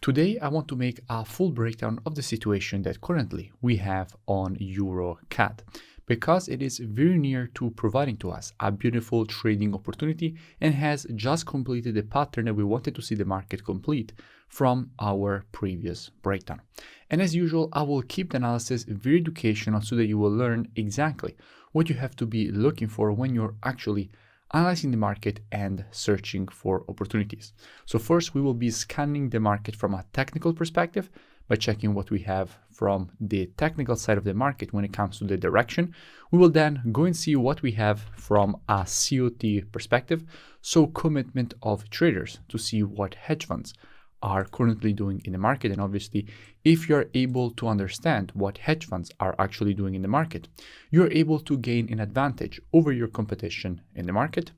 Today, I want to make a full breakdown of the situation that currently we have on EUR/CAD because it is very near to providing to us a beautiful trading opportunity and has just completed the pattern that we wanted to see the market complete from our previous breakdown. And as usual, I will keep the analysis very educational so that you will learn exactly what you have to be looking for when you're actually analyzing the market and searching for opportunities. So first, we will be scanning the market from a technical perspective by checking what we have from the technical side of the market when it comes to the direction. We will then go and see what we have from a COT perspective, so commitment of traders, to see what hedge funds are currently doing in the market. And obviously, if you're able to understand what hedge funds are actually doing in the market, you're able to gain an advantage over your competition in the market.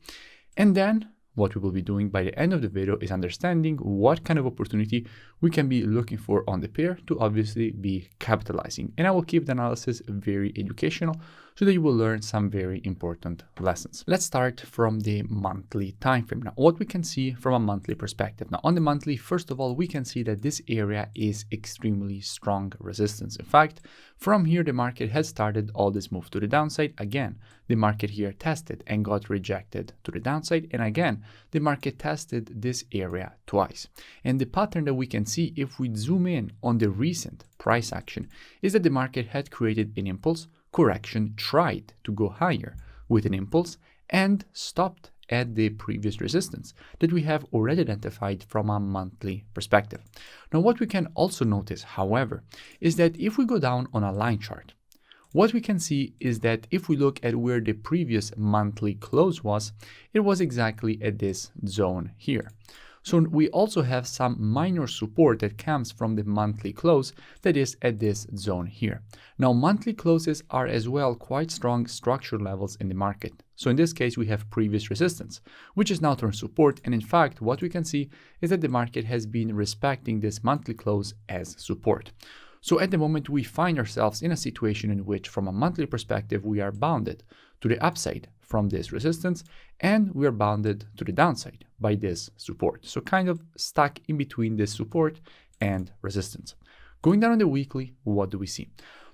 And then what we will be doing by the end of the video is understanding what kind of opportunity we can be looking for on the pair to obviously be capitalizing. And I will keep the analysis very educational so that you will learn some very important lessons. Let's start from the monthly time frame. Now, what we can see from a monthly perspective. Now, on the monthly, first of all, we can see that this area is extremely strong resistance. In fact, from here, the market has started all this move to the downside. Again, the market here tested and got rejected to the downside. And again, the market tested this area twice. And the pattern that we can see if we zoom in on the recent price action is that the market had created an impulse, correction, tried to go higher with an impulse, and stopped at the previous resistance that we have already identified from a monthly perspective. Now, what we can also notice, however, is that if we go down on a line chart, what we can see is that if we look at where the previous monthly close was, it was exactly at this zone here. So we also have some minor support that comes from the monthly close that is at this zone here. Now, monthly closes are as well quite strong structure levels in the market. So in this case, we have previous resistance, which is now turned support. And in fact, what we can see is that the market has been respecting this monthly close as support. So at the moment, we find ourselves in a situation in which, from a monthly perspective, we are bounded to the upside from this resistance, and we are bounded to the downside by this support. So kind of stuck in between this support and resistance. Going down on the weekly, what do we see?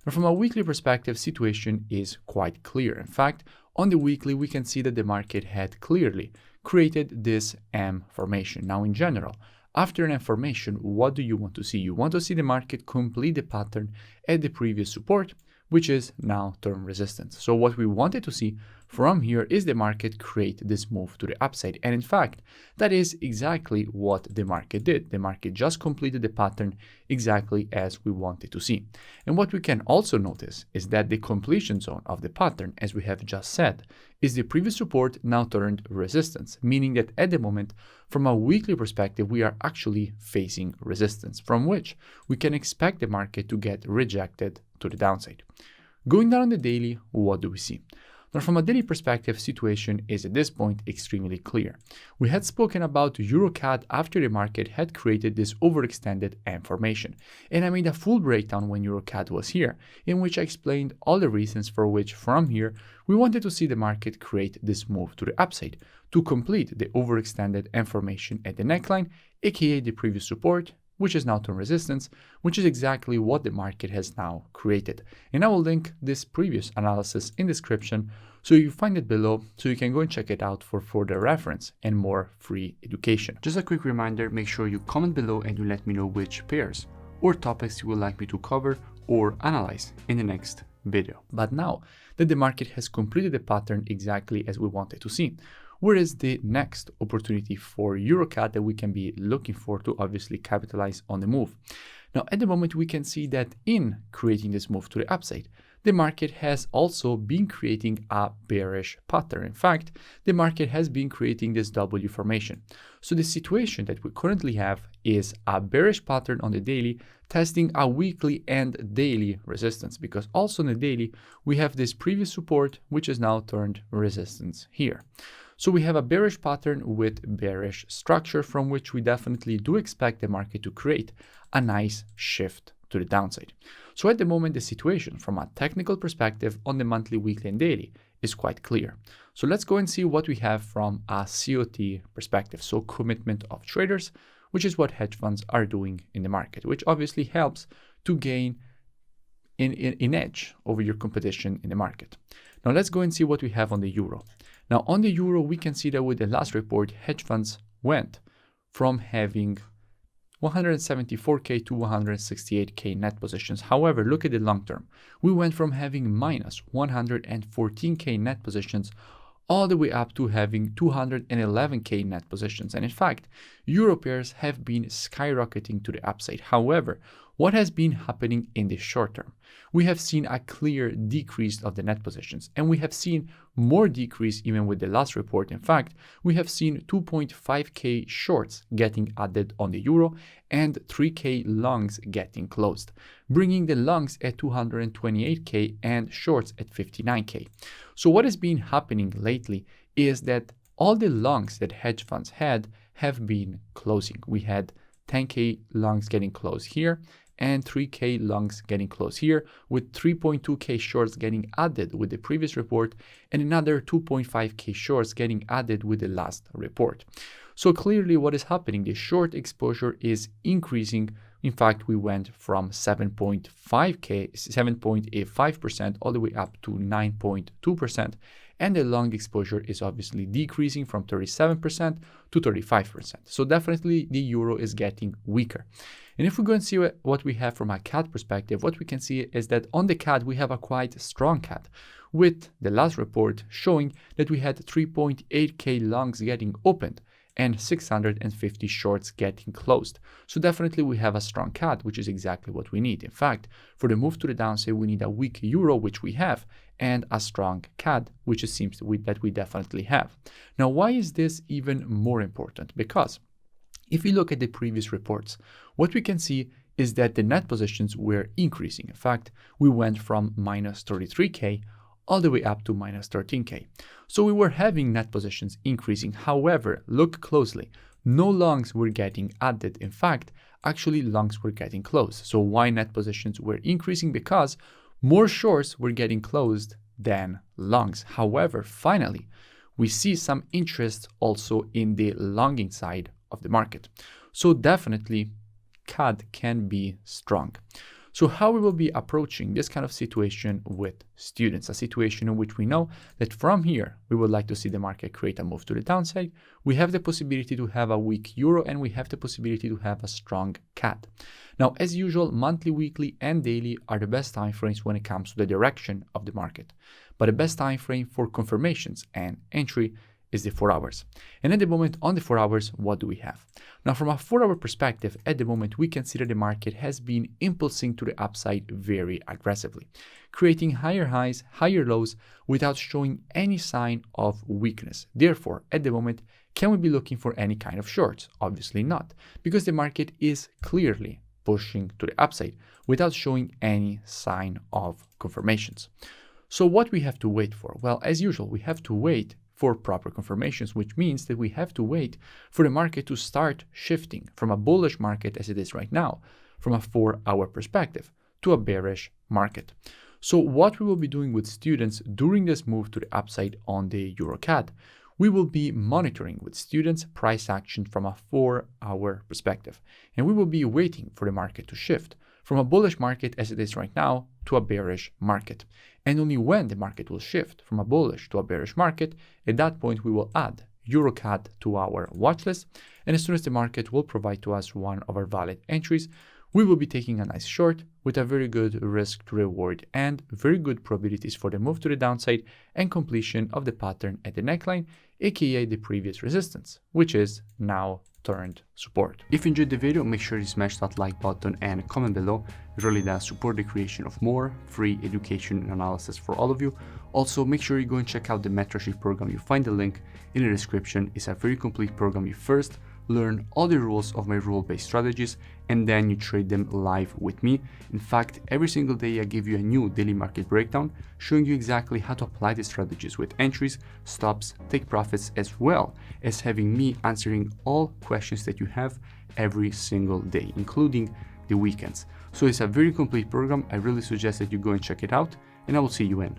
Now, from a weekly perspective, situation is quite clear. In fact, on the weekly, we can see that the market had clearly created this M formation. Now, in general, after an M formation, what do you want to see? You want to see the market complete the pattern at the previous support, which is now term resistance. So what we wanted to see from here is the market create this move to the upside. And in fact, that is exactly what the market did. The market just completed the pattern exactly as we wanted to see. And what we can also notice is that the completion zone of the pattern, as we have just said, is the previous support now turned resistance, meaning that at the moment, from a weekly perspective, we are actually facing resistance from which we can expect the market to get rejected to the downside. Going down on the daily, what do we see? Now, from a daily perspective, situation is at this point extremely clear. We had spoken about EUR/CAD after the market had created this overextended M formation, and I made a full breakdown when EUR/CAD was here, in which I explained all the reasons for which from here we wanted to see the market create this move to the upside to complete the overextended M formation at the neckline, aka the previous support, which is now term resistance, which is exactly what the market has now created. And I will link this previous analysis in the description so you find it below so you can go and check it out for further reference and more free education. Just a quick reminder, make sure you comment below and you let me know which pairs or topics you would like me to cover or analyze in the next video. But now that the market has completed the pattern exactly as we wanted to see, where is the next opportunity for EUR/CAD that we can be looking for to obviously capitalize on the move? Now, at the moment, we can see that in creating this move to the upside, the market has also been creating a bearish pattern. In fact, the market has been creating this W formation. So the situation that we currently have is a bearish pattern on the daily, testing a weekly and daily resistance, because also on the daily, we have this previous support, which is now turned resistance here. So we have a bearish pattern with bearish structure from which we definitely do expect the market to create a nice shift to the downside. So at the moment, the situation from a technical perspective on the monthly, weekly, and daily is quite clear. So let's go and see what we have from a COT perspective. So commitment of traders, which is what hedge funds are doing in the market, which obviously helps to gain an edge over your competition in the market. Now let's go and see what we have on the euro. Now on the euro, we can see that with the last report, hedge funds went from having 174k to 168k net positions. However, look at the long term. We went from having minus 114k net positions all the way up to having 211k net positions. And in fact, euro pairs have been skyrocketing to the upside. However, what has been happening in the short term? We have seen a clear decrease of the net positions, and we have seen more decrease even with the last report. In fact, we have seen 2.5k shorts getting added on the euro and 3k longs getting closed, bringing the longs at 228k and shorts at 59k. So what has been happening lately is that all the longs that hedge funds had have been closing. We had 10k longs getting closed here and 3k longs getting closed here, with 3.2k shorts getting added with the previous report and another 2.5k shorts getting added with the last report. So clearly what is happening, the short exposure is increasing. In fact, we went from 7.5% all the way up to 9.2%. And the long exposure is obviously decreasing from 37% to 35%. So definitely the euro is getting weaker. And if we go and see what we have from a CAD perspective, what we can see is that on the CAD, we have a quite strong CAD, with the last report showing that we had 3.8k longs getting opened and 650 shorts getting closed. So definitely we have a strong CAD, which is exactly what we need. In fact, for the move to the downside, we need a weak euro, which we have, and a strong CAD, which it seems that we definitely have. Now, why is this even more important? Because if we look at the previous reports, what we can see is that the net positions were increasing. In fact, we went from minus 33k all the way up to minus 13k. So we were having net positions increasing. However, look closely, no longs were getting added. In fact, actually longs were getting closed. So why net positions were increasing? Because more shorts were getting closed than longs. However, finally, we see some interest also in the longing side of the market. So definitely CAD can be strong. So how we will be approaching this kind of situation with students, a situation in which we know that from here, we would like to see the market create a move to the downside. We have the possibility to have a weak euro, and we have the possibility to have a strong CAD. Now, as usual, monthly, weekly, and daily are the best time frames when it comes to the direction of the market. But the best time frame for confirmations and entry is the 4 hours. And at the moment on the 4 hours, what do we have? Now, from a 4-hour perspective, at the moment, we can see that the market has been impulsing to the upside very aggressively, creating higher highs, higher lows without showing any sign of weakness. Therefore, at the moment, can we be looking for any kind of shorts? Obviously not, because the market is clearly pushing to the upside without showing any sign of confirmations. So what we have to wait for? Well, as usual, we have to wait for proper confirmations, which means that we have to wait for the market to start shifting from a bullish market as it is right now, from a 4-hour perspective, to a bearish market. So what we will be doing with students during this move to the upside on the EuroCAD, we will be monitoring with students price action from a 4-hour perspective, and we will be waiting for the market to shift from a bullish market as it is right now to a bearish market. And only when the market will shift from a bullish to a bearish market, at that point we will add EuroCAD to our watch list. And as soon as the market will provide to us one of our valid entries, we will be taking a nice short with a very good risk to reward and very good probabilities for the move to the downside and completion of the pattern at the neckline, aka the previous resistance, which is now turned support. If you enjoyed the video, make sure you smash that like button and comment below. It really does support the creation of more free education and analysis for all of you. Also, make sure you go and check out the mentorship program. You find the link in the description. It's a very complete program. You first learn all the rules of my rule-based strategies, and then you trade them live with me. In fact, every single day I give you a new daily market breakdown showing you exactly how to apply the strategies with entries, stops, take profits, as well as having me answering all questions that you have every single day, including the weekends. So it's a very complete program. I really suggest that you go and check it out, and I will see you in.